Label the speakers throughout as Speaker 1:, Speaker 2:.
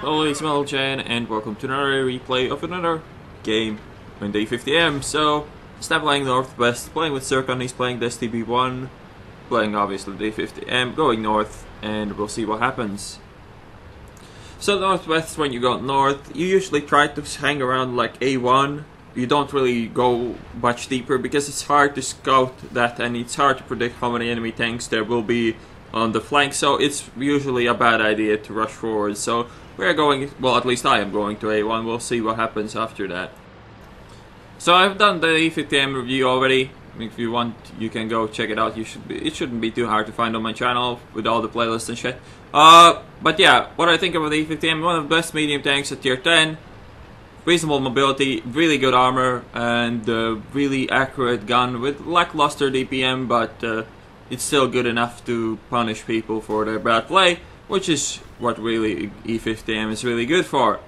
Speaker 1: Hello, it's Melchan, and welcome to another replay of another game in the E-50M. So, stop playing Northwest, playing with Circon, he's playing the STB1, playing obviously the E-50M, going north, and we'll see what happens. So Northwest, when you go north, you usually try to hang around like A1. You don't really go much deeper because it's hard to scout that, and it's hard to predict how many enemy tanks there will be on the flank, so it's usually a bad idea to rush forward. So we're going, well, at least I am going to A1, we'll see what happens after that. So I've done the E-50M review already. If you want, you can go check it out. It shouldn't be too hard to find on my channel with all the playlists and shit. But yeah, what I think about the E-50M, one of the best medium tanks at tier 10. Reasonable mobility, really good armor, and really accurate gun with lackluster DPM, but it's still good enough to punish people for their bad play, which is what really E-50M is really good for.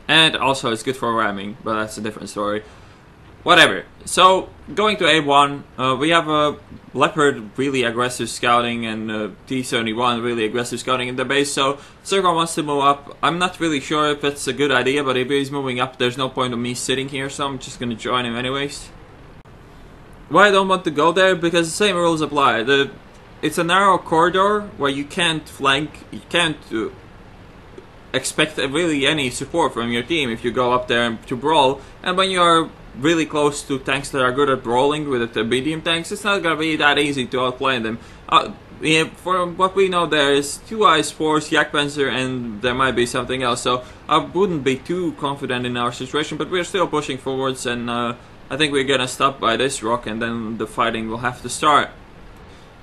Speaker 1: And also it's good for ramming, but that's a different story. Whatever. So, going to A1, we have a Leopard really aggressive scouting and T-71 really aggressive scouting in the base, so Circon wants to move up. I'm not really sure if it's a good idea, but if he's moving up, there's no point of me sitting here, so I'm just gonna join him anyways. Why I don't want to go there? Because the same rules apply. It's a narrow corridor where you can't flank, you can't expect really any support from your team if you go up there to brawl, and when you're really close to tanks that are good at brawling with the medium tanks, it's not gonna be that easy to outplay them. Yeah, from what we know, there is 2 IS-4s, Jagdpanzer, and there might be something else, so I wouldn't be too confident in our situation, but we're still pushing forwards, and I think we're gonna stop by this rock, and then the fighting will have to start.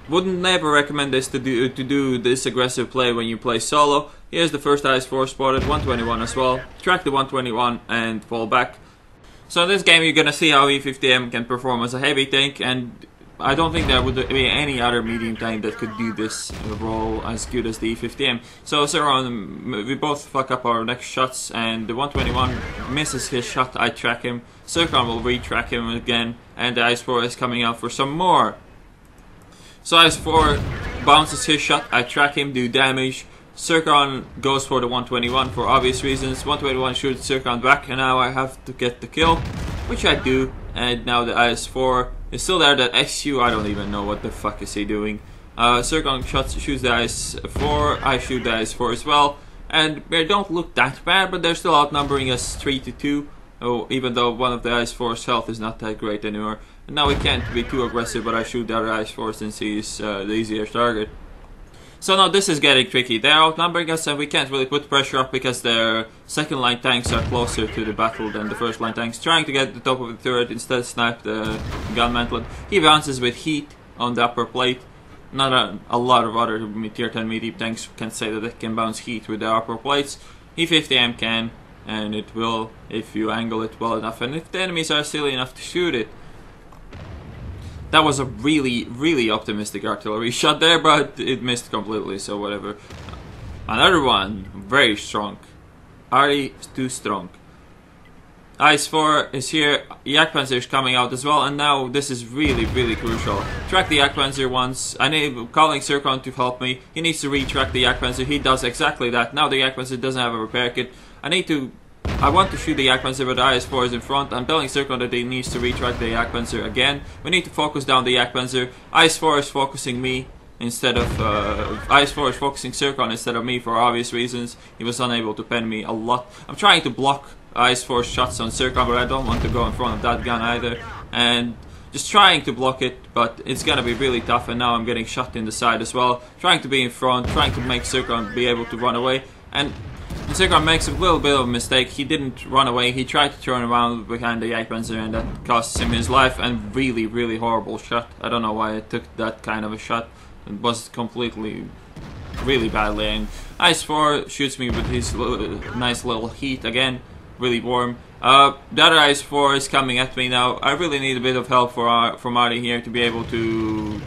Speaker 1: Wouldn't never recommend this to do this aggressive play when you play solo. Here's the first IS-4 spotted, 121 as well. Track the 121 and fall back. So in this game you're gonna see how E-50M can perform as a heavy tank, and I don't think there would be any other medium tank that could do this role as good as the E-50M. So Circon, we both fuck up our next shots, and the 121 misses his shot, I track him. Circon will retrack him again, and the IS-4 is coming out for some more. So IS-4 bounces his shot, I track him, do damage. Circon goes for the 121 for obvious reasons. 121 shoots Circon back, and now I have to get the kill, which I do. And now the IS-4 is still there. That SU, I don't even know what the fuck is he doing. Circon shoots the IS-4, I shoot the IS-4 as well. And they don't look that bad, but they're still outnumbering us 3-2. Oh, even though one of the IS-4's health is not that great anymore. And now we can't be too aggressive, but I shoot the other IS-4 since he's the easier target. So now this is getting tricky. They're outnumbering us, and we can't really put pressure up because their second line tanks are closer to the battle than the first line tanks. Trying to get the top of the turret, instead snipe the gun mantlet. He bounces with heat on the upper plate. Not a lot of other tier 10 medium tanks can say that it can bounce heat with the upper plates. E-50M can, and it will if you angle it well enough, and if the enemies are silly enough to shoot it. That was a really, really optimistic artillery shot there, but it missed completely, so whatever. Another one, very strong. Ari is too strong. IS-4 is here, Jagdpanzer is coming out as well, and now this is really, really crucial. Track the Jagdpanzer once, I need calling Circon to help me. He needs to retrack the Jagdpanzer, he does exactly that. Now the Jagdpanzer doesn't have a repair kit. I want to shoot the Jagdpanzer, but the IS-4 is in front. I'm telling Circon that he needs to retrack the Jagdpanzer again. We need to focus down the Jagdpanzer. IS-4 is focusing me instead of... IS-4 is focusing Circon instead of me for obvious reasons. He was unable to pen me a lot. I'm trying to block IS-4's shots on Circon, but I don't want to go in front of that gun either. And just trying to block it, but it's gonna be really tough, and now I'm getting shot in the side as well. Trying to be in front, trying to make Circon be able to run away. And Circon makes a little bit of a mistake. He didn't run away, he tried to turn around behind the Jagdpanzer, and that costs him his life, and really, really horrible shot. I don't know why I took that kind of a shot. It was completely, really badly aimed. IS-4 shoots me with his nice little heat again, really warm. The other IS-4 is coming at me now. I really need a bit of help from Artie here to be able to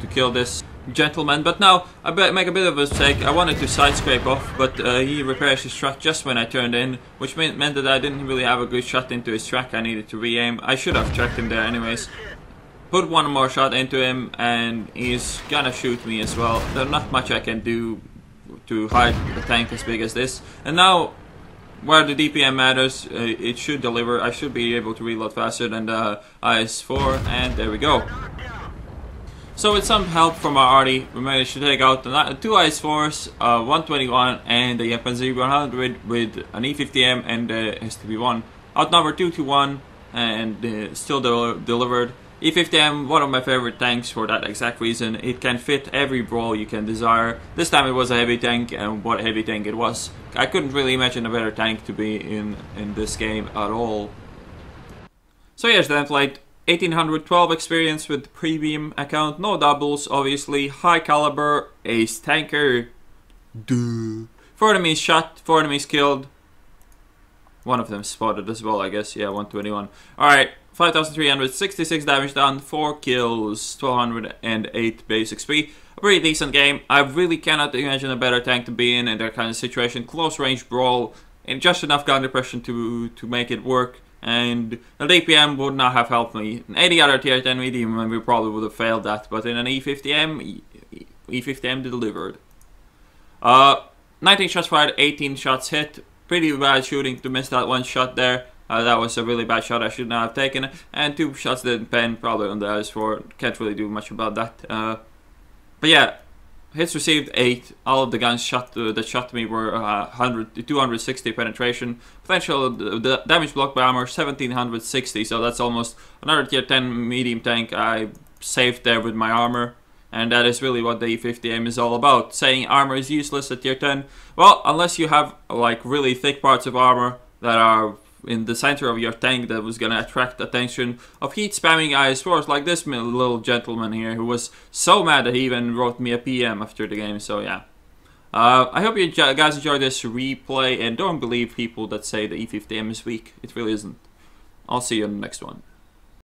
Speaker 1: kill this gentleman, but now I make a bit of a mistake. I wanted to side scrape off, but he repairs his truck just when I turned in, which meant that I didn't really have a good shot into his track. I needed to re-aim. I should have tracked him there anyways. Put one more shot into him, and he's gonna shoot me as well. There's not much I can do to hide a tank as big as this. And now, where the DPM matters, it should deliver. I should be able to reload faster than the IS-4, and there we go. So with some help from our arty, we managed to take out the 2 IS-4s, 121 and the Panzer 100 with an E-50M and the STB-1. Outnumbered 2-1 and still delivered. E-50M, one of my favorite tanks for that exact reason. It can fit every role you can desire. This time it was a heavy tank, and what a heavy tank it was. I couldn't really imagine a better tank to be in this game at all. So here's the template. 1812 experience with premium account, no doubles, obviously, high caliber, ace tanker. Duh. 4 enemies shot, 4 enemies killed. One of them spotted as well, I guess. Yeah, 121. Alright, 5,366 damage done, 4 kills, 1,208 base XP. A pretty decent game. I really cannot imagine a better tank to be in that kind of situation. Close range brawl, and just enough gun depression to make it work. And the DPM would not have helped me. In any other tier 10 medium, we probably would have failed that. But in an E-50M, E-50M delivered. 19 shots fired, 18 shots hit. Pretty bad shooting to miss that one shot there. That was a really bad shot, I should not have taken it. And 2 shots didn't pen, probably on the IS-4. Can't really do much about that. But yeah, hits received 8. All of the guns that shot me were 260 penetration. Potential the damage blocked by armor 1760. So that's almost another tier 10 medium tank I saved there with my armor. And that is really what the E-50M is all about. Saying armor is useless at tier 10. Well, unless you have like really thick parts of armor that are in the center of your tank that was gonna attract attention of heat spamming IS-4s like this little gentleman here who was so mad that he even wrote me a PM after the game. So yeah. I hope you guys enjoyed this replay and don't believe people that say the E-50M is weak. It really isn't. I'll see you in the next one.